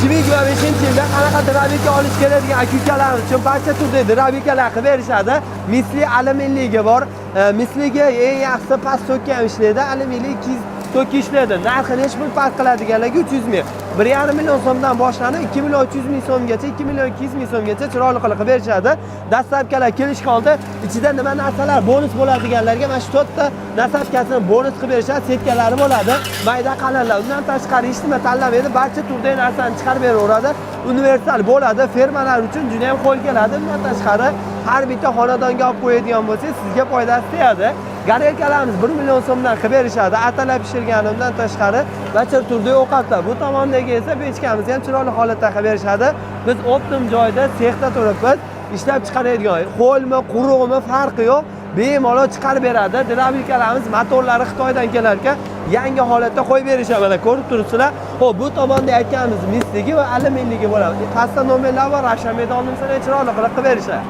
2025-yilda qanaqa drabika olish kerak degan aka-ukalarimiz uchun barcha turdagi drabikalar qilib berishadi. Misli alyuminligi bor. Misligi eng yaxshisi past so'kkan ishlaydi. Alyuminli 200 to'ki ishlaydi. Narxi necha pul farq qiladiganlarga 300 ming. 1,5 million so'mdan boshlanib 2 million 300 ming so'mgacha, 2 million 200 ming so'mgacha chiroyli qilib berishadi. Dastlabkilar kelishgan holda ichida nima narsalar bonus bo'ladiganlarga mana shu 4 ta nasabkasini bonus qilib berishadi, setkalari bo'ladi. Mayda qalinlar. Undan tashqari hech nima tanlamaydi, barcha turdagi narsani chiqarib beraveradi. Universal bo'ladi, fermalar uchun juda ham qo'l keladi. Undan tashqari har bitta xonadonga olib qo'yadigan bo'lsangiz, sizga foydasi tegadi. Garelkalarimiz 1 million so'mdan qilib berishadi. Atalab pishirganimdan tashqari bachir turdagi ovqatlar. Bu tomondagi esa pechkamiz ham chiroyli holatda qilib berishadi. Biz optim joyda, sexda turibmiz. Ishlab chiqaradigan qo'lmi, quruqmi farqi yo'q. Bemalol chiqarib beradi. Drabikalarimiz motorlari Xitoydan kelar ekan, yangi holatda qo'yib berishadi. Mana ko'rib turibsizlar. Xo'p, bu tomonda aytganimiz misligi va alyuminligi bo'ladi. Pastda nomerlar bor, Ravshan Medonimizdan chiroyli qilib berishadi.